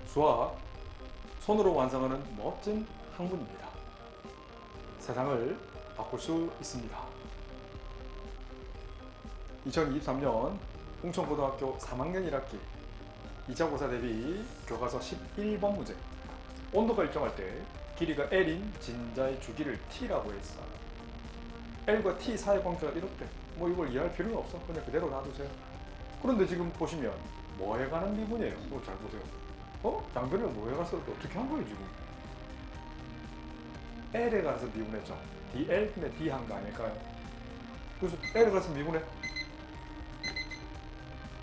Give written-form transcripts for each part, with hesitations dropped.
수학, 손으로 완성하는 멋진 학문입니다. 세상을 바꿀 수 있습니다. 2023년 홍천고등학교 3학년 1학기 2차 고사 대비 교과서 11번 문제. 온도가 일정할 때 길이가 L인 진자의 주기를 T라고 했어. L과 T 사이 관계가 이렇대. 뭐 이걸 이해할 필요는 없어. 그냥 그대로 놔두세요. 그런데 지금 보시면 뭐에 관한 미분이에요? 이거 잘 보세요. 양변을 뭐에 가서 어떻게 한 거예요 지금? L에 가서 미분했죠. DL분의 D 한 거 아닐까요? 그래서 L에 가서 미분해.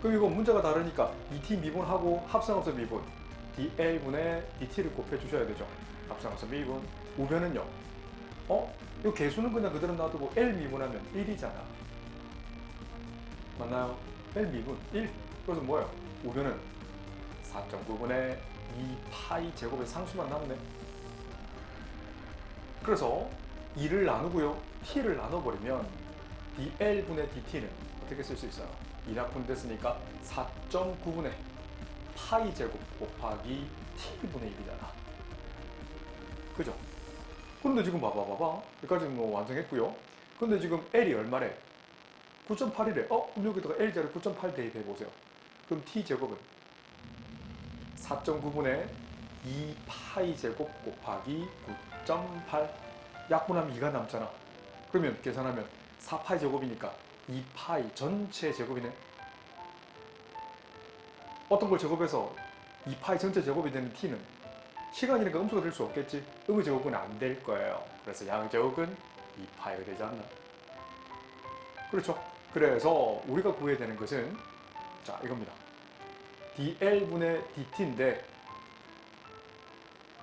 그럼 이거 문제가 다르니까 DT 미분하고 합성합성 미분 DL분의 DT를 곱해 주셔야 되죠. 합성합성 미분. 우변은요. 이 개수는 그냥 그대로 놔두고 L 미분하면 1이잖아. 맞나요? L 미분 1. 그래서 뭐예요? 우변은 4.9분의 2파이 제곱의 상수만 남네. 그래서 2를 나누고요. t를 나눠버리면 dl분의 dt는 어떻게 쓸 수 있어요? 2낙분 됐으니까 4.9분의 파이 제곱 곱하기 t분의 1이잖아. 그죠? 그런데 지금 봐봐. 여기까지 뭐 완성했고요. 근데 지금 L이 얼마래? 9.8이래. 그럼 여기다가 L자를 9.8 대입해보세요. 그럼 t제곱은 4.9분의 2파이 제곱 곱하기 9.8 약분하면 2가 남잖아. 그러면 계산하면 4파이 제곱이니까 2파이 전체 제곱이네. 어떤 걸 제곱해서 2파이 전체 제곱이 되는 t는 시간이니까 음수가 될 수 없겠지. 음의 제곱은 안 될 거예요. 그래서 양제곱은 2파이가 되지 않나. 그렇죠. 그래서 우리가 구해야 되는 것은 자 이겁니다. dl분의 dt인데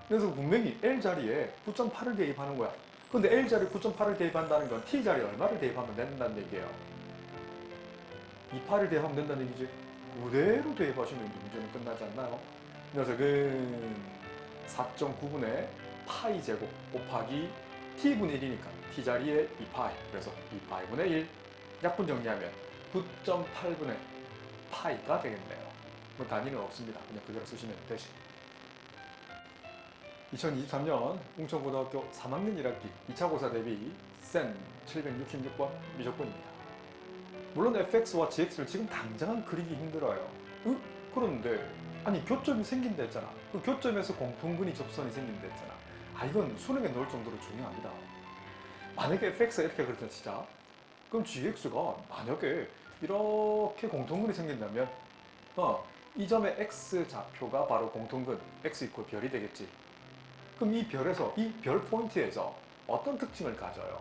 그래서 분명히 L 자리에 9.8을 대입하는 거야. 근데 L 자리에 9.8을 대입한다는 건 T 자리에 얼마를 대입하면 된다는 얘기예요. 2파를 대입하면 된다는 얘기지. 그대로 대입하시면 문제는 끝나지 않나요? 이 녀석은 4.9분의 파이 제곱 곱하기 T분의 1이니까 T 자리에 2파이. 그래서 2파이분의 1 약분 정리하면 9.8분의 파이가 되겠네요. 뭐 단위는 없습니다. 그냥 그대로 쓰시면 되지. 2023년 홍천고등학교 3학년 1학기 2차 고사 대비 센 766번 미적분입니다. 물론 fx와 gx를 지금 당장은 그리기 힘들어요. 그런데 아니 교점이 생긴다 했잖아. 그 교점에서 공통근이 접선이 생긴다 했잖아. 이건 수능에 넣을 정도로 중요합니다. 만약에 fx가 이렇게 그랬다 치자. 그럼 gx가 만약에 이렇게 공통근이 생긴다면 이 점의 x 좌표가 바로 공통근 x 이퀄 별이 되겠지. 그럼 이 별에서, 이 별 포인트에서 어떤 특징을 가져요?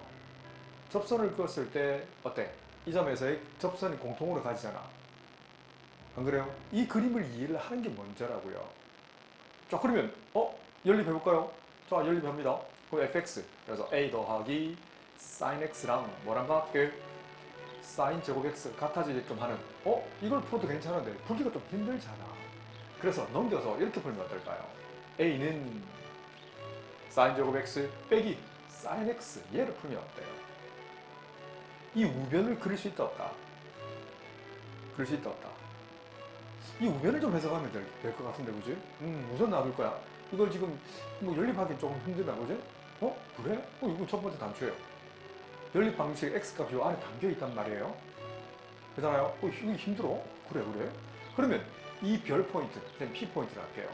접선을 그었을 때 어때? 이 점에서의 접선이 공통으로 가지잖아. 안 그래요? 이 그림을 이해를 하는 게 먼저라고요. 자 그러면 연립해볼까요? 자 연립합니다. 그럼 fx 그래서 a 더하기 sin x랑 뭐랑 같게? sin 제곱 x 같아지게끔 하는 이걸 풀어도 괜찮은데 풀기가 좀 힘들잖아. 그래서 넘겨서 이렇게 풀면 어떨까요? a는 sin 제곱 x 빼기 sin x 얘를 풀면 어때요? 이 우변을 그릴 수 있다 없다? 그릴 수 있다 없다? 이 우변을 좀 해석하면 될 것 같은데 그지? 우선 놔둘 거야. 이걸 지금 뭐 연립하기 조금 힘들다 그지? 그래? 이거 첫 번째 단추예요. 연립 방식 x값이 요 안에 담겨 있단 말이에요. 그렇잖아요? 이거 힘들어? 그래. 그러면 이 별 포인트, p 포인트를 할게요.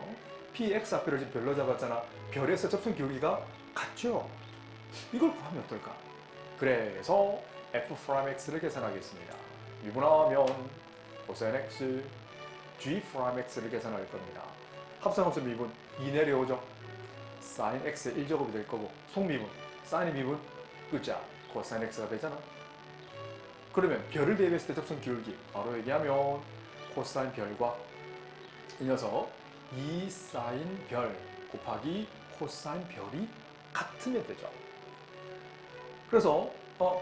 p x 앞에를 지금 별로 잡았잖아. 별에서 접선 기울기가 같죠? 이걸 구하면 어떨까? 그래서 f'(x를 계산하겠습니다. 미분하면 cos x, g'(x를 계산할 겁니다. 합성합성 미분 2 내려오죠? sin x의 1제곱이 될 거고 속미분, sin의 미분 끝자 cos x가 되잖아. 그러면 별을 대입했을 때 접선 기울기 바로 얘기하면 코사인 별과 이 녀석 2사인 별 곱하기 코사인 별이 같으면 되죠. 그래서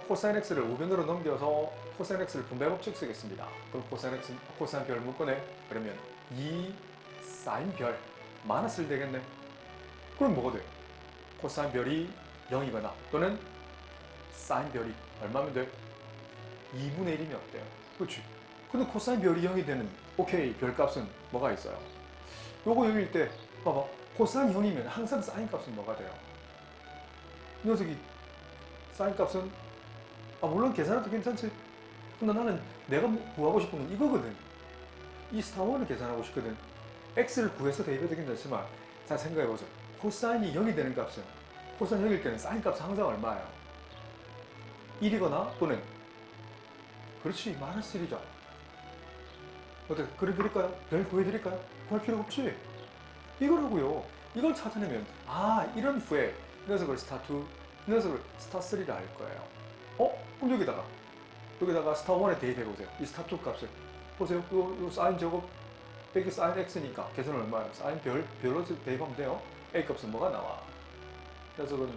코사인 x를 우변으로 넘겨서 코사인 x를 분배법칙 쓰겠습니다. 그럼 코사인 별 묶어내. 그러면 2사인 별 마이너스를 되겠네. 그럼 뭐가 돼? 코사인 별이 0이거나 또는 사인 별이 얼마면 돼? 2분의 1이면 어때요? 그렇지. 근데 코사인 별이 0이 되는 오케이 별값은 뭐가 있어요? 요거 여길 때 봐봐. 코사인 0이면 항상 사인 값은 뭐가 돼요? 이 녀석이 사인 값은 물론 계산해도 괜찮지. 근데 나는 내가 구하고 싶은 건 이거거든. 이 스타원을 계산하고 싶거든. x를 구해서 대입해도 괜찮지만 자 생각해보죠. 코사인이 0이 되는 값은 코사인 0일 때는 사인 값은 항상 얼마예요? 1이거나 또는 그렇지 마이너스 1이죠. 어떻게 그려드릴까요? 별 구해드릴까요? 구할 필요 없지. 이거라고요. 이걸 찾아내면 이런 후에 이 녀석을 스타2, 이 녀석을 스타3라 할 거예요. 그럼 여기다가 스타1에 대입해보세요. 이 스타2 값을 보세요. 요 사인 제곱 빼기 사인 x니까 계산은 얼마예요? 사인 별로 대입하면 돼요. a 값은 뭐가 나와? 이 녀석은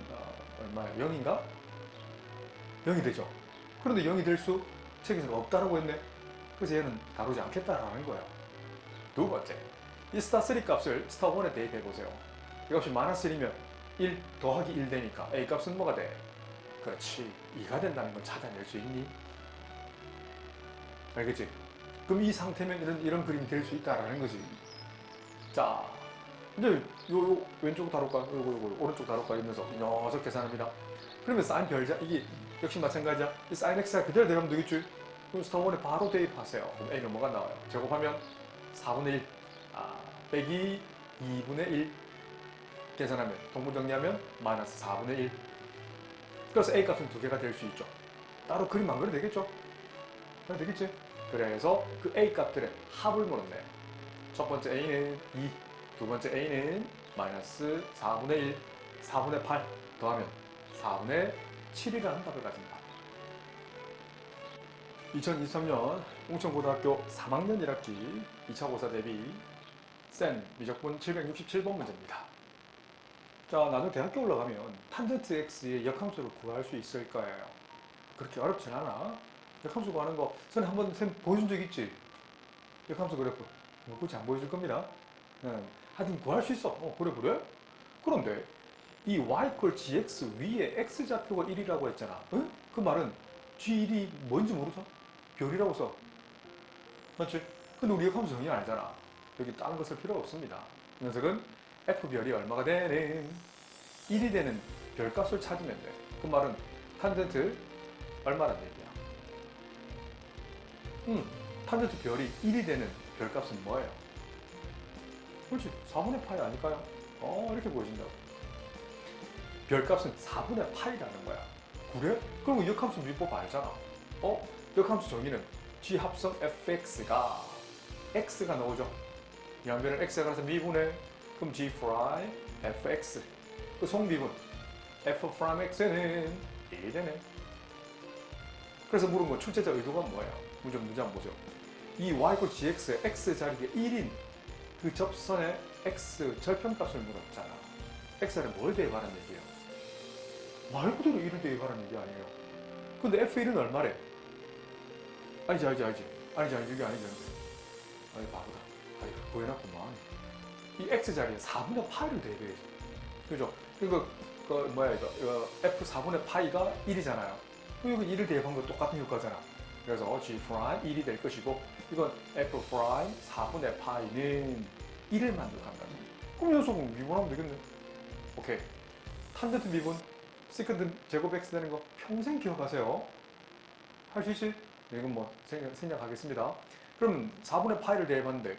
얼마예요? 0인가? 0이 되죠. 그런데 0이 될 수 책에서는 없다라고 했네. 그래서 얘는 다루지 않겠다라는 거예요. 두 번째, 이 스타3 값을 스타1에 대입해보세요. 이 값이 마이너스 1이면 1 더하기 1 되니까 a 값은 뭐가 돼? 그렇지, 2가 된다는 걸 찾아낼 수 있니? 알겠지? 그럼 이 상태면 이런 그림이 될 수 있다라는 거지. 자, 이제 요 왼쪽 다룰까? 요거 오른쪽 다룰까? 이러면서 이 녀석 계산합니다. 그러면 사인 별자 이게 역시 마찬가지야. 이 사인 x가 그대로 대입하면 되겠지? 그럼 스타1에 바로 대입하세요. 그럼 a는 뭐가 나와요? 제곱하면 4분의 1 빼기 2분의 1 계산하면 동분정리하면 마이너스 4분의 1. 그래서 a 값은 두 개가 될 수 있죠. 따로 그림 안 그려도 되겠죠? 그래 되겠지? 그래서 그 a 값들의 합을 물었네. 첫 번째 a는 2, 두 번째 a는 마이너스 4분의 1, 4분의 8 더하면 4분의 7이라는 답을 가진다. 2023년 웅천고등학교 3학년 1학기 2차 고사 대비 센 미적분 767번 문제입니다. 자, 나중에 대학교 올라가면 탄젠트 x의 역함수를 구할 수 있을 거예요. 그렇게 어렵진 않아. 역함수 구하는 거 전에 한번 쌤 보여준 적 있지? 역함수 그래프. 굳이 안 보여줄 겁니다. 하여튼 구할 수 있어. 그래? 그런데 이 y gx 위에 x좌표가 1이라고 했잖아. 응? 그 말은 g1이 뭔지 모르죠? 별이라고 써. 맞지? 근데 우리 역함수 정의 알잖아. 여기 다른 거 쓸 필요가 없습니다. 이 녀석은 f별이 얼마가 되는 1이 되는 별값을 찾으면 돼. 그 말은 탄젠트 얼마란 얘기야? 탄젠트 별이 1이 되는 별값은 뭐예요? 그렇지, 4분의 파이 아닐까요? 이렇게 보여진다고. 별값은 4분의 파이라는 거야. 그래? 그럼 역함수 미법 알잖아. 역함수 정의는 g 합성 fx가 x가 나오죠. 양변을 x에 관해서 미분해. 그럼 g 프라임 fx. 그 속미분 f 프라임 x는 1이 되네. 그래서 물은 거 출제자 의도가 뭐예요? 문제 한번 보죠. 이 y gx의 x 자리에 1인 그 접선의 x 절편값을 물었잖아. x는 뭘 대입하라는 얘기예요? 말 그대로 1을 대입하라는 얘기 아니에요. 근데 f1은 얼마래? 알지. 여기 아니지. 아니 바보다. 보여놨구만. 이 x 자리에 4분의 파이를 대입해야지. 그죠? 이거 f 4분의 파이가 1이잖아요. 여기 1을 대입한 거 똑같은 효과잖아. 그래서 g 프라임 1이 될 것이고 이건 f 프라임 4분의 파이는 1을 만족한다. 그럼 이 녀석은 미분하면 되겠네. 오케이. 탄젠트 미분 시컨드 제곱 x 되는 거 평생 기억하세요. 할 수 있지? 이건 뭐 생략하겠습니다. 그럼 4분의 파이를 대입하는데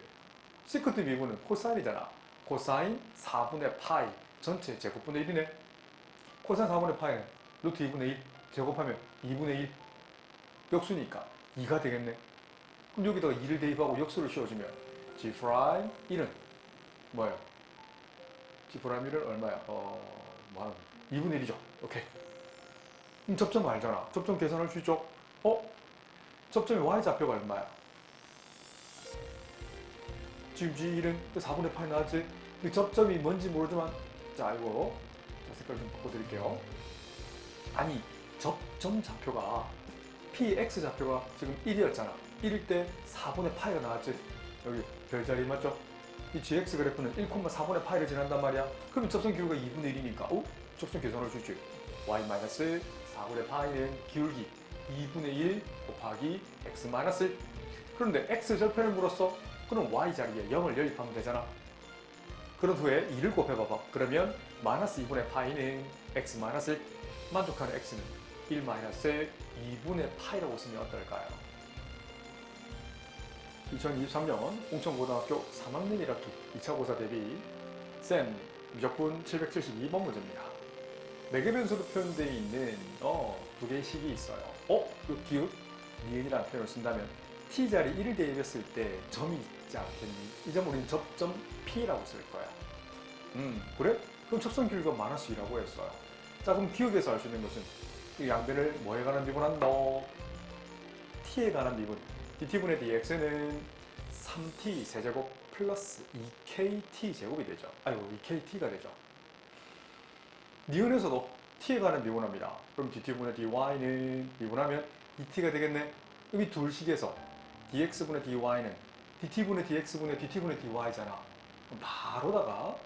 시컨드 미분은 코사인이잖아. 코사인 4분의 파이 전체 제곱분의 1이네. 코사인 4분의 파이는 루트 2분의 1 제곱하면 2분의 1 역수니까 2가 되겠네. 그럼 여기다가 2를 대입하고 역수를 씌워주면 g 프라임 1은 뭐예요? g 프라임 1은 얼마야? 2분의 1이죠. 오케이. 그럼 접점 알잖아. 접점 계산할 수 있죠? 접점의 y좌표가 얼마야? 지금 G1은 4분의 8 나왔지? 그 접점이 뭔지 모르지만 자 이거 색깔 좀 바꿔드릴게요. 아니 접점 좌표가 px 좌표가 지금 1이었잖아. 1일 때 4분의 파이가 나왔지? 여기 별자리 맞죠? 이 gx 그래프는 1,4분의 파이를 지난단 말이야. 그럼 접점 기울기가 2분의 1이니까 접점 계산할 수 있지. y-4분의 파이는 기울기 2분의 1 곱하기 x 마이너스 1. 그런데 x 절편을 물었어. 그럼 y 자리에 0을 연립하면 되잖아. 그런 후에 2를 곱해봐봐. 그러면 마이너스 2분의 파이는 x 마이너스 1, 만족하는 x는 1 마이너스 2분의 파이라고 쓰면 어떨까요? 2023년 웅천고등학교 3학년 1학기 2차 고사 대비 쌤 미적분 772번 문제입니다. 4개 변수로 표현되어 있는 두 개의 식이 있어요. 그 기억, 니은이라는 표현을 쓴다면 t자리 1을 대입했을 때 점이 있지 않겠니? 이 점 우리는 접점 P라고 쓸 거야. 그래? 그럼 접선 길이가 마이너스 2라고 했어요. 자, 그럼 기억에서 알 수 있는 것은 이 양변을 뭐에 관한 미분한다? t에 관한 미분. dt분의 dx는 3t 세제곱 플러스 2kt 제곱이 되죠. 아이고, 2kt가 되죠. 니은에서도 t에 관한 미분합니다. 그럼 dt분의 dy는 미분하면 2t가 되겠네. 여기 둘식에서 dx분의 dy는 dt분의 dx분의 dt분의 dy잖아. 그럼 바로다가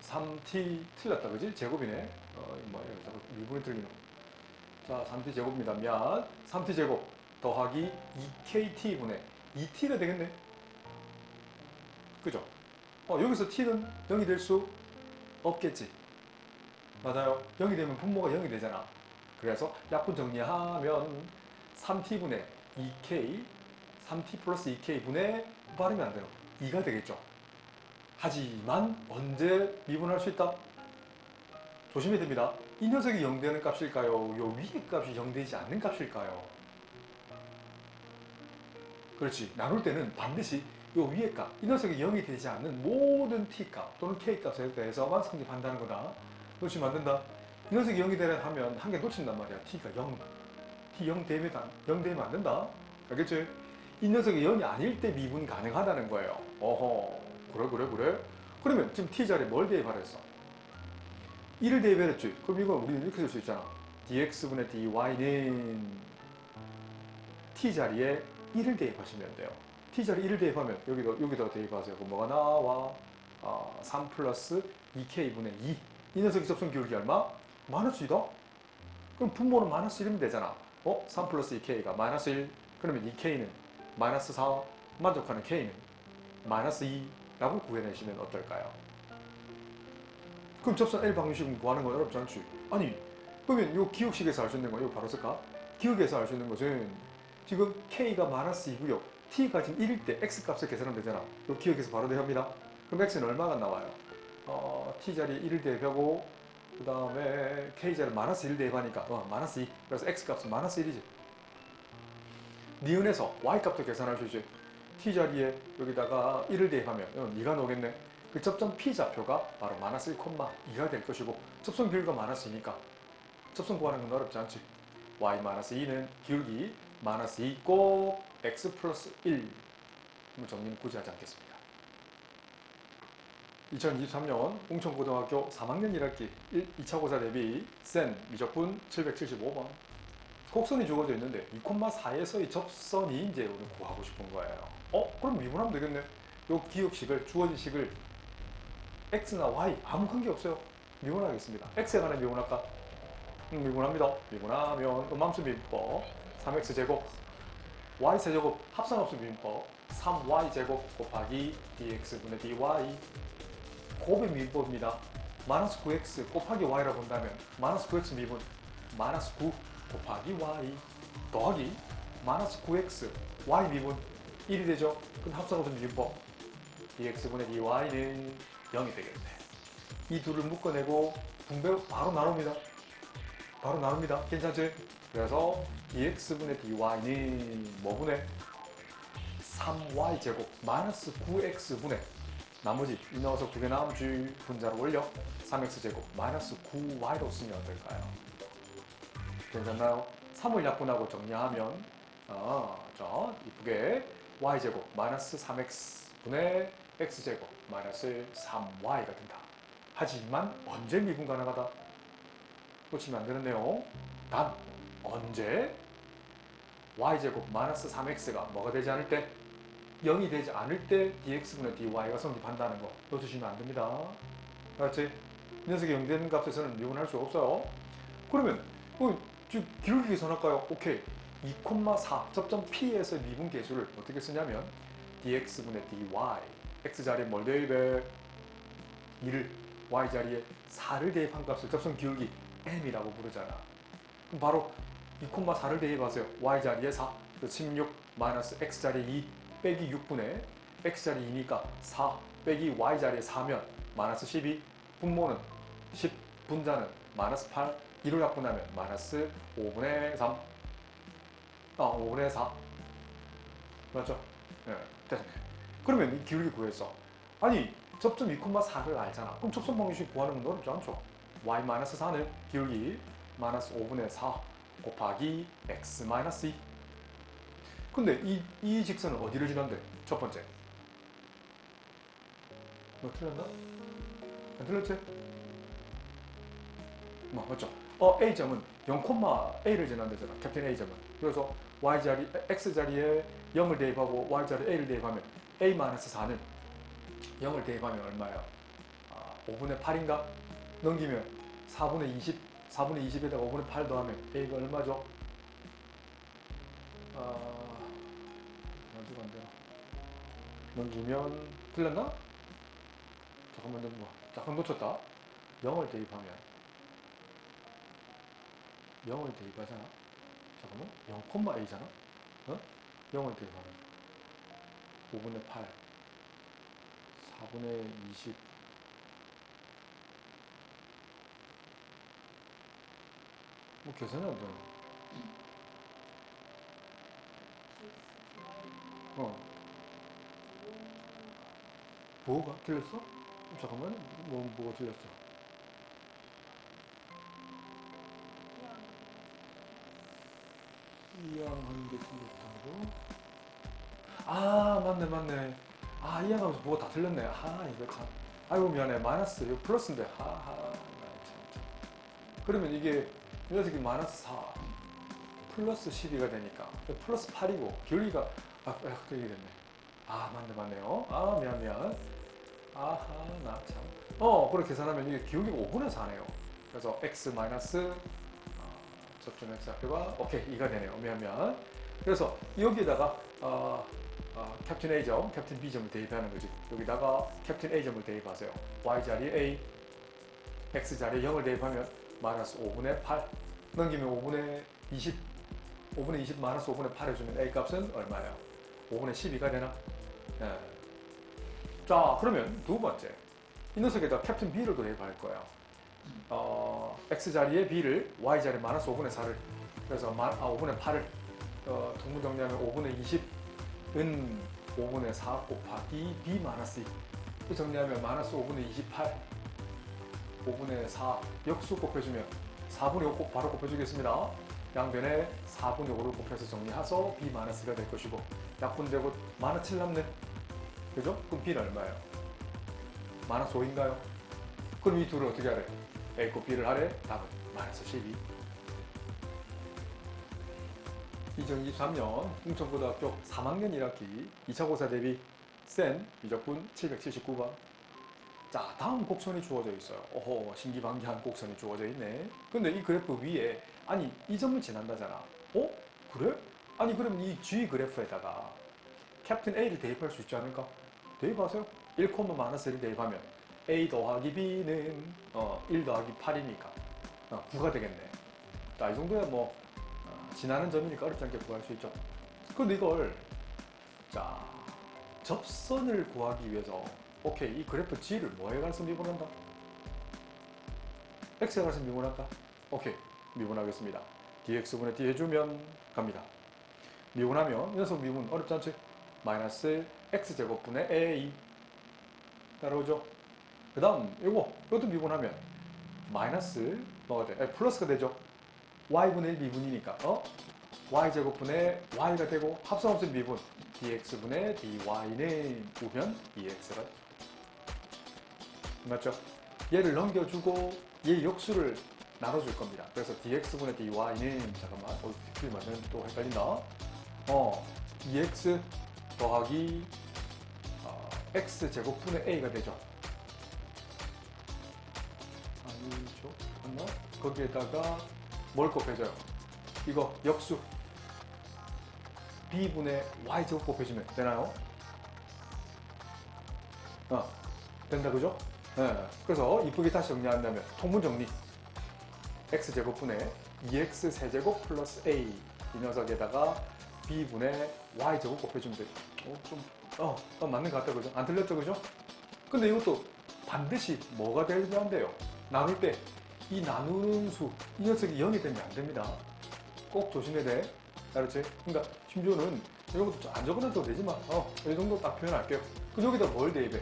3t 틀렸다, 그지? 제곱이네. 뭐야, 자꾸 미분이 틀리는. 자, 3t 제곱입니다. 미안. 3t 제곱 더하기 2kt분의 2t가 되겠네. 그죠? 여기서 t는 0이 될 수 없겠지. 맞아요. 0이 되면 분모가 0이 되잖아. 그래서 약분 정리하면 3t분의 2k, 3t 플러스 2k분의 발음이 안 돼요. 2가 되겠죠. 하지만 언제 미분할 수 있다? 조심해야 됩니다. 이 녀석이 0 되는 값일까요? 요 위에 값이 0 되지 않는 값일까요? 그렇지. 나눌 때는 반드시 요 위에 값, 이 녀석이 0이 되지 않는 모든 t값 또는 k값에 대해서만 성립한다는 거다. 놓치면 안 된다. 이 녀석이 0이 되려 하면 한 개 놓친단 말이야. t가 0. t 0 되면 안 된다. 알겠지? 이 녀석이 0이 아닐 때 미분 가능하다는 거예요. 그래. 그러면 지금 t자리에 뭘 대입하랬어? 1을 대입했지. 그럼 이건 우리는 이렇게 쓸 수 있잖아. dx분의 dy는 t자리에 1을 대입하시면 돼요. t자리에 1을 대입하면 여기다 대입하세요. 그럼 뭐가 나와? 3 플러스 2k분의 2. 이 녀석의 접선 기울기 얼마? 마이너스 2다? 그럼 분모는 마이너스 1이면 되잖아. 3 플러스 2k가 마이너스 1. 그러면 2k는 마이너스 4. 만족하는 k는 마이너스 2라고 구해내시면 어떨까요? 그럼 접선 L 방정식은 구하는 건 어렵지 않지? 아니, 그러면 이 기억식에서 알 수 있는 거 이거 바로 쓸까? 기억에서 알 수 있는 것은 지금 k가 마이너스 2고요. t가 지금 1일 때 x값을 계산하면 되잖아. 이 기억에서 바로 대입합니다. 그럼 x는 얼마가 나와요? t자리에 1을 대입하고 그 다음에 k자리에 마이너스 1을 대입하니까 마이너스 2. 그래서 x값은 마이너스 1이지. 니은에서 y값도 계산할 수 있지. t자리에 여기다가 1을 대입하면 2가 나오겠네. 그 접점 P좌표가 바로 마이너스 1,2가 될 것이고 접선 기울기가 마이너스 2니까 접선 구하는 건 어렵지 않지. y-2는 기울기 마이너스 2 곱 x 플러스 1. 정리는 굳이 하지 않겠습니다. 2023년 웅천고등학교 3학년 1학기 2차 고사 대비 센 미적분 775번. 곡선이 주어져 있는데 2,4에서의 접선이 이제 오늘 구하고 싶은 거예요. 그럼 미분하면 되겠네. 요 기억식을, 주어진 식을 x나 y 아무 관계 없어요. 미분하겠습니다. x에 관한 미분할까? 미분합니다. 미분하면 음함수 미분법 3x제곱 y세제곱 합산함수 미분법 3y제곱 곱하기 dx분의 dy 곱의 미분법입니다. 마이너스 9x 곱하기 y라고 본다면 마이너스 9x 미분 마이너스 9 곱하기 y 더하기 마이너스 9x y 미분 1이 되죠. 그럼 합산함수 미분법 dx분의 dy는 0이 되겠네. 이 둘을 묶어내고 분배 바로 나눕니다. 괜찮지? 그래서 dx분의 dy는 뭐분의 3y제곱 마이너스 9x분의 나머지 이 나와서 두 개 나머지 분자로 올려 3x제곱 마이너스 9y로 쓰면 어떨까요? 괜찮나요? 3을 약분하고 정리하면 자 이쁘게 y제곱 마이너스 3x분의 x제곱 마이너스 3y가 된다. 하지만 언제 미분 가능하다? 놓치면 안 되는데요. 단 언제 y제곱 마이너스 3x가 뭐가 되지 않을 때 0이 되지 않을 때 dx분의 dy가 성립한다는 거 놓치시면 안 됩니다. 알았지? 이 녀석이 0 되는 값에서는 미분할 수 없어요. 그러면 지금 기울기 계산할까요? 오케이. 2,4 접점 P에서 미분 계수를 어떻게 쓰냐면 dx분의 dy x자리에 뭘 대입해? 2를 y 자리에 4를 대입한 값을 접선 기울기 m이라고 부르잖아. 그럼 바로 2,4를 대입하세요. y 자리에 4, 16 마이너스 x 자리에 2 빼기 6분의 x 자리 2니까 4 빼기 y 자리에 4면 마이너스 12, 분모는 10, 분자는 마이너스 8, 2로 약분하면 마이너스 5분의 3, 5분의 4 맞죠? 네, 됐네. 그러면 이 기울기 구했어. 아니 접점 2,4를 알잖아. 그럼 접선 방정식 구하는 건 어렵지 않죠? y-4는 기울기 마이너스 5분의 4 곱하기 x 마이너스 2. 근데 이 직선은 어디를 지난대? 첫 번째. 너 틀렸나? 안 틀렸지? 맞죠? A점은 0,A를 지난대잖아. 캡틴 A점은. 그래서 Y자리, X자리에 0을 대입하고 Y자리에 A를 대입하면 A-4는 0을 대입하면 얼마야? 5분의 8인가? 넘기면 4분의 20, 4분의 20에다가 5분의 8 더하면 A가 얼마죠? 어디가 안 되나? 넘기면 틀렸나? 잠깐만 넘겨. 잠깐 놓쳤다. 0을 대입하면 0을 대입하잖아. 잠깐만 0,A잖아. 0을 대입하면 5분의 8 4분의 20 뭐 계산이 안 되나? 뭐가 틀렸어? 잠깐만 뭐가 틀렸어? 이항하는 게 틀렸다고? 맞네. 이항하면서 뭐가 다 틀렸네. 이거 참. 아이고 미안해. 마이너스 이거 플러스인데. 참. 그러면 이게 이 녀석이 마이너스 4 플러스 12가 되니까 플러스 8이고 기울기가 그렇게 됐네. 맞네요. 미안. 나 참. 그렇게 계산하면 이게 기울기가 5분의 4네요. 그래서 x 마이너스 접점 x 앞에가 오케이 2가 되네요. 미안. 그래서 여기에다가 캡틴 A점, 캡틴 B점을 대입하는 거지. 여기다가 캡틴 A점을 대입하세요. y 자리에 A, x 자리에 0을 대입하면 마이너스 5분의 8 넘기면 5분의 20 마이너스 5분의 8 해주면 A 값은 얼마예요? 5분의 12가 되나? 네. 자 그러면 두 번째 이 녀석에다 캡틴 B를 대입할 거예요. X자리에 B를 Y자리에 마이너스 5분의 4를 그래서 5분의 8을 동문 정리하면 5분의 20은 5분의 4 곱하기 B 마이너스 2 정리하면 마이너스 5분의 28 5분의 4 역수 곱해주면 4분의 5 바로 곱해주겠습니다. 양변에 4분의 5를 곱해서 정리해서 B 마이너스가 될 것이고 약분되고 마이너스 7 남네. 그죠? 그럼 B는 얼마예요? 마이너스 5인가요? 그럼 이 둘을 어떻게 하래? A 곱 B를 하래? 답은 마이너스 12. 2023년 홍천고등학교 3학년 1학기 2차 고사 대비 센 미적분 779번. 자, 다음 곡선이 주어져 있어요. 신기반기한 곡선이 주어져 있네. 근데 이 그래프 위에 이 점을 지난다잖아. 그래? 그럼 이 G 그래프에다가 캡틴 A를 대입할 수 있지 않을까? 대입하세요. 1,-1을 대입하면 A 더하기 B는 1 더하기 8이니까 9가 되겠네. 자, 이 정도야 지나는 점이니까 어렵지 않게 구할 수 있죠. 근데 이걸 접선을 구하기 위해서 오케이, 이 그래프 G를 뭐에 관해서 미분한다? X에 관해서 미분할까? 오케이, 미분하겠습니다. dx분의 d 해주면 갑니다. 미분하면 이 녀석 미분 어렵지 않지? 마이너스 x제곱분의 a 따라오죠? 그 다음 이것도 미분하면 마이너스 뭐가 돼? 플러스가 되죠? y분의 1 미분이니까 y제곱분의 y가 되고 합성합수 미분 dx분의 dy는 우변 dx가 되죠. 맞죠? 얘를 넘겨주고 얘 역수를 나눠줄 겁니다. 그래서 dx분의 dy는 잠깐만 틀리면 또 헷갈린다. dx 더하기 x제곱분의 a가 되죠. 아니죠? 맞나? 거기에다가 뭘 곱해줘요? 이거 역수 b분의 y제곱 곱해주면 되나요? 된다 그죠? 네, 그래서 이쁘게 다시 정리한다면 통분 정리. x제곱분의 2x 세제곱 플러스 a 이 녀석에다가 b분의 y제곱 곱해주면 되죠. 맞는 것 같다, 그죠? 안 틀렸죠, 그죠? 근데 이것도 반드시 뭐가 되면 안 돼요? 나눌 때 이 나누는 수, 이 녀석이 0이 되면 안 됩니다. 꼭 조심해야 돼. 알았지? 그러니까 심지어는 이런 것도 안 적어놔도 되지만 이 정도 딱 표현할게요. 그 여기다 뭘 대입해?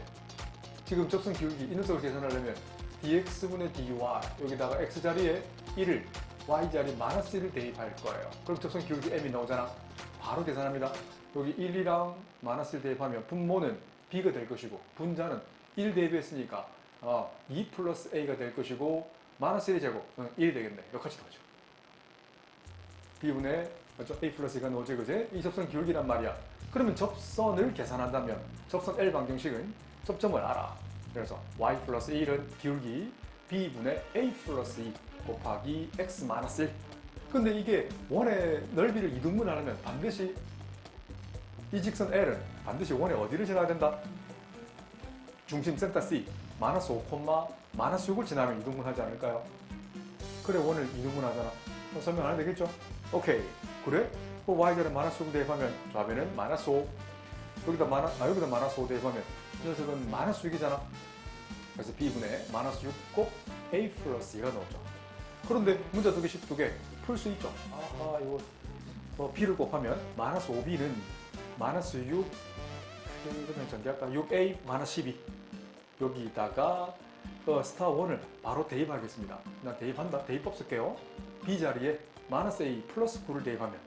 지금 접선 기울기 이 녀석을 계산하려면 dx분의 dy 여기다가 x 자리에 1을 y 자리 마이너스 1을 대입할 거예요. 그럼 접선 기울기 m이 나오잖아. 바로 계산합니다. 여기 1이랑 마이너스 1 대입하면 분모는 b가 될 것이고 분자는 1 대입했으니까 2 플러스 a가 될 것이고 마이너스 1의 제곱 1이 되겠네. 여기까지 나오죠. b분의 a 플러스 2가 나오지, 그지? 이 접선 기울기란 말이야. 그러면 접선을 계산한다면 접선 L 방정식은 접점을 알아. 그래서 y 플러스 1은 기울기 b분의 a 플러스 2 곱하기 x 마이너스 1. 근데 이게 원의 넓이를 이등분하려면 반드시 이 직선 L은 반드시 원의 어디를 지나야 된다? 중심 센터 C 마이너스 5, 마이너스 6을 지나면 이등분하지 않을까요? 그래, 원을 이등분하잖아. 설명 안 해도 되겠죠? 오케이. 그래? y자를 마이너스 6 대입하면 좌변은 마이너스 5. 여기다 마이너스 5 대입하면 이 녀석은 마이너스 6이잖아. 그래서 b분의 마이너스 6 곱 a 플러스 2가 나오죠. 그런데 문자 2개씩 2개 풀 수 있죠. 이거 b를 곱하면 마이너스 5b는 마이너스 6 그러면 전개할까? 6a 마이너스 12 여기다가 스타 1을 바로 대입하겠습니다. 난 대입한다. 대입법 쓸게요. b 자리에 마이너스 a 플러스 9를 대입하면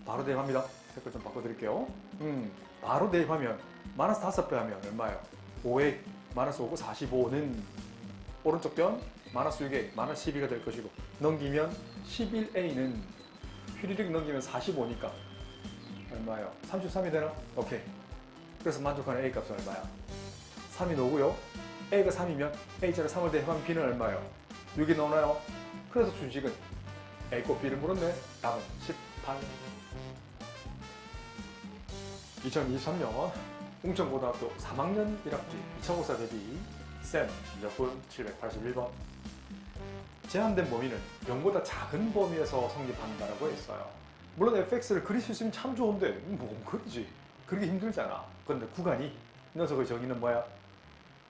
바로 대입합니다. 색깔 좀 바꿔드릴게요. 바로 대입하면 마이너스 5배 하면 얼마예요? 5a 마이너스 5고 45는 오른쪽 변 마이너스 6a 마이너스 12가 될 것이고 넘기면 11a는 휘리릭 넘기면 45니까 얼마예요? 33이 되나? 오케이. 그래서 만족하는 a 값은 얼마야? 3이 나오고요. a가 3이면 a자를 3을 대입하면 b는 얼마예요? 6이 나오나요? 그래서 준식은 a 곱 b를 물었네. 답은 18. 2023년 웅천고등학교 3학년 1학기 2차고사 대비 쌤 미적분 781번. 제한된 범위는 0보다 작은 범위에서 성립한다라고 했어요. 물론 fx를 그릴 수 있으면 참 좋은데 뭐 그리지. 그리기 힘들잖아. 그런데 구간이 이 녀석의 정의는 뭐야?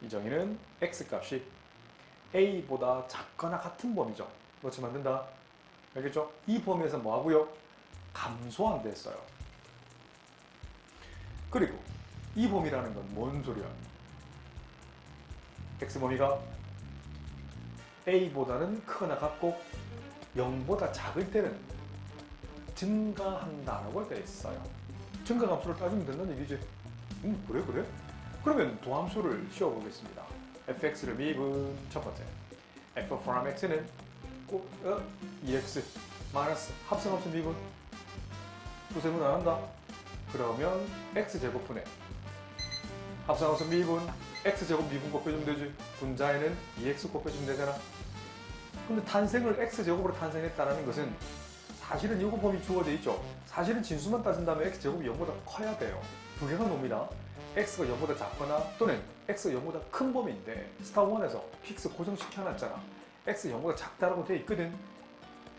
이 정의는 x값이 a보다 작거나 같은 범위죠. 그렇지 만든다. 알겠죠? 이 범위에서 뭐 하고요? 감소한다 했어요. 그리고 이 범위라는 건 뭔 소리야? x범위가 a보다는 크거나 같고 0보다 작을 때는 증가한다라고 되어 있어요. 증가 함수를 따지면 된다는 얘기지. 그래? 그러면 도함수를 씌워보겠습니다. fx를 미분 첫 번째. f from x는 꼭 2x 마이너스 합성함수 미분 부세분 안 한다. 그러면 x제곱분의 합성함수 미분 x제곱 미분 곱해주면 되지. 분자에는 2x 곱해주면 되잖아. 근데 탄생을 x제곱으로 탄생했다는 것은 사실은 이거 범위 주어져 있죠. 사실은 진수만 따진다면 x제곱이 0보다 커야 돼요. 두 개가 놉니다. x가 0보다 작거나 또는 x가 0보다 큰 범위인데 스타1에서 픽스 고정시켜놨잖아. x가 0보다 작다라고 되어 있거든.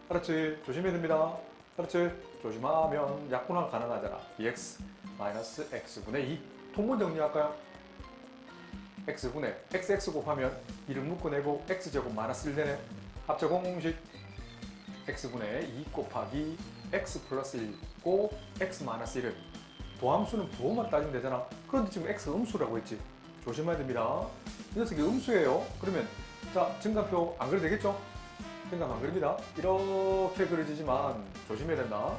알았지? 조심해야 됩니다. 알았지? 조심하면 약분화가 가능하잖아. 2x 마이너스 x분의 2 통분 정리할까요? x분의 xx 곱하면 2를 묶어내고 x제곱 마이너스 1 되네. 합체 공식 x분의 2 곱하기 x 플러스 1고 x 마이너스 1은 도함수는 부호만 따지면 되잖아. 그런데 지금 x가 음수라고 했지. 조심해야 됩니다. 이 녀석이 음수예요. 그러면 자 증가표 안 그려도 되겠죠? 증가 안 그립니다. 이렇게 그려지지만 조심해야 된다.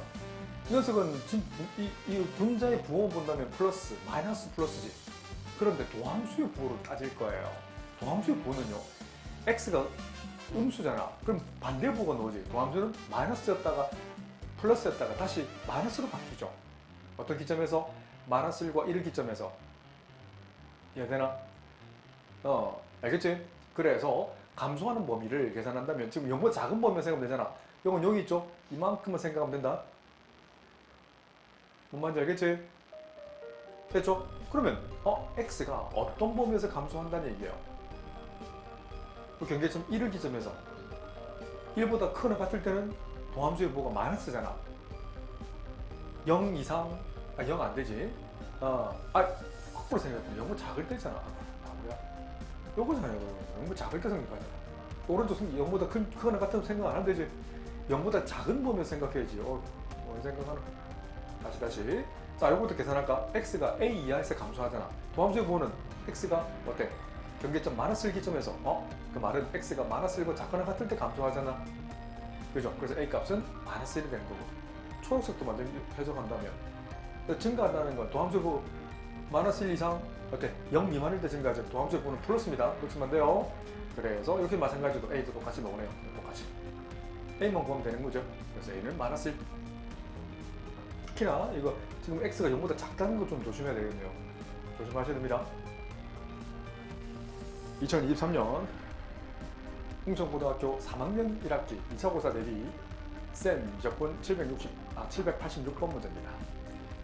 이 녀석은 이 분자의 부호만 본다면 플러스, 마이너스 플러스지. 그런데 도함수의 부호를 따질 거예요. 도함수의 부호는요. x가 음수잖아. 그럼 반대 부호가 나오지. 도함수는 마이너스였다가 플러스였다가 다시 마이너스로 바뀌죠. 어떤 기점에서? 마이너스 1과 1 기점에서. 이해되나? 알겠지? 그래서 감소하는 범위를 계산한다면 지금 0보다 작은 범위만 생각하면 되잖아. 이건 여기 있죠? 이만큼만 생각하면 된다. 뭔 말인지 알겠지? 됐죠? 그러면 x가 어떤 범위에서 감소한다는 얘기예요? 그 경계점 1을 기점에서 1보다 크거나 같을 때는 도함수의 부호가 마이너스잖아. 0 이상, 0 안 되지. 거꾸로 생각하면 0보다 작을 때잖아. 뭐야? 요거잖아요. 0보다 작을 때 생각하잖아. 오른쪽 0보다 크거나 같으면 생각 안 하면 되지. 0보다 작은 범위에서 생각해야지. 뭘 생각하나? 다시. 자, 요거부터 계산할까? x가 a 이하에서 감소하잖아. 도함수의 부호는 x가 어때? 경계점 마이너스 1 기점에서 그 말은 x가 마이너스 1보다 작거나 같을 때 감소하잖아. 그죠? 그래서 a 값은 마이너스 1이 되는 거고. 초록색도 완전히 해석한다면 증가한다는 건 도함수의 부호 마이너스 1 이상 어때? 0 미만일 때 증가하죠. 도함수의 부호는 플러스입니다. 그렇지만 돼요. 그래서 이렇게 마찬가지로 a도 똑같이 나오네요. 똑같이 a만 구하면 되는 거죠. 그래서 a는 마이너스 1. 특히나 이거 지금 x가 0보다 작다는 거 좀 조심해야 되겠네요. 조심하셔야 됩니다. 2023년 홍천고등학교 3학년 1학기 2차 고사 대비 센 미적분 786번 문제입니다.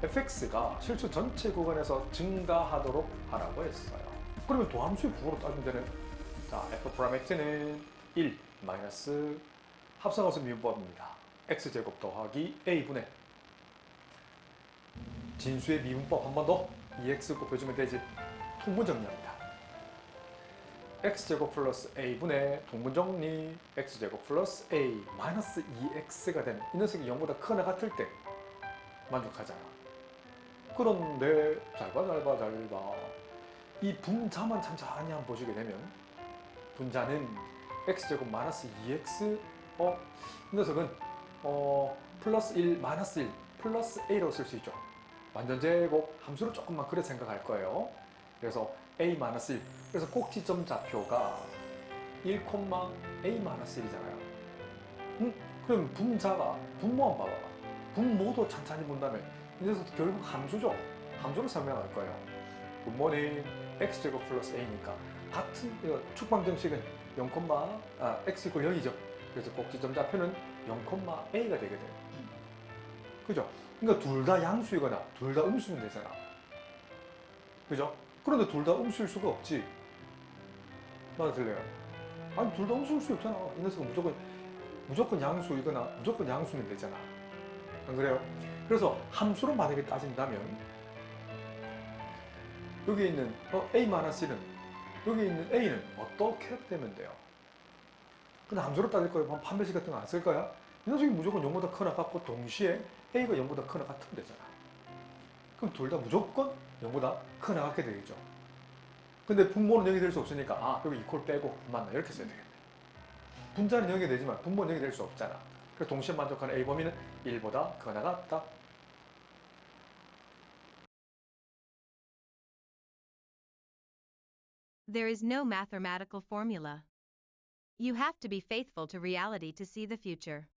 fx가 실수 전체 구간에서 증가하도록 하라고 했어요. 그러면 도함수의 부호로 따지면 되는 자, f'(x는 1 마이너스 합성함수 미분법입니다. x제곱 더하기 a분의 진수의 미분법 한 번 더 2x 곱해주면 되지. 통분 정리합니다. x제곱 플러스 a분의 통분 정리 x제곱 플러스 a 마이너스 2x가 되는 이 녀석이 0보다 크거나 같을 때 만족하잖아. 그런데 잘 봐. 이 분자만 천천히 한번 보시게 되면 분자는 x제곱 마이너스 2x 이 녀석은 플러스 1 마이너스 1 플러스 a로 쓸 수 있죠. 완전제곱 함수로 조금만 그래 생각할 거예요. 그래서 a-1 그래서 꼭지점 좌표가 1, a-1이잖아요. 그럼 분자가 분모 한번 봐봐. 분모도 찬찬히 본다면 이 녀석도 결국 함수죠. 함수로 설명할 거예요. 분모는 x제곱 플러스 a니까 같은 축방정식은 0, x 이퀄 0이죠. 그래서 꼭지점 좌표는 0,a가 되게 돼요. 그죠? 그러니까 둘 다 양수이거나 둘 다 음수면 되잖아. 그죠? 그런데 둘 다 음수일 수가 없지. 말이 들려요? 아니 둘 다 음수일 수 없잖아. 이 녀석은 무조건 양수이거나 무조건 양수면 되잖아. 안 그래요? 그래서 함수로 만약에 따진다면 여기 있는 a-1은 여기 있는 a는 어떻게 되면 돼요? 근데 함수로 따질 거예요. 판별식 같은 거 안 쓸 거야? 이 녀석이 무조건 0보다 크거나 같고 동시에 a가 0보다 크거나 같으면 되잖아. 그럼 둘 다 무조건 0보다 크거나 같게 되겠죠. 근데 분모는 0이 될 수 없으니까 여기 이퀄 빼고 맞나 이렇게 써야 되겠네. 분자는 0이 되지만 분모는 0이 될 수 없잖아. 그래서 동시에 만족하는 a 범위는 1보다 크거나 같다. There is no mathematical formula. You have to be faithful to reality to see the future.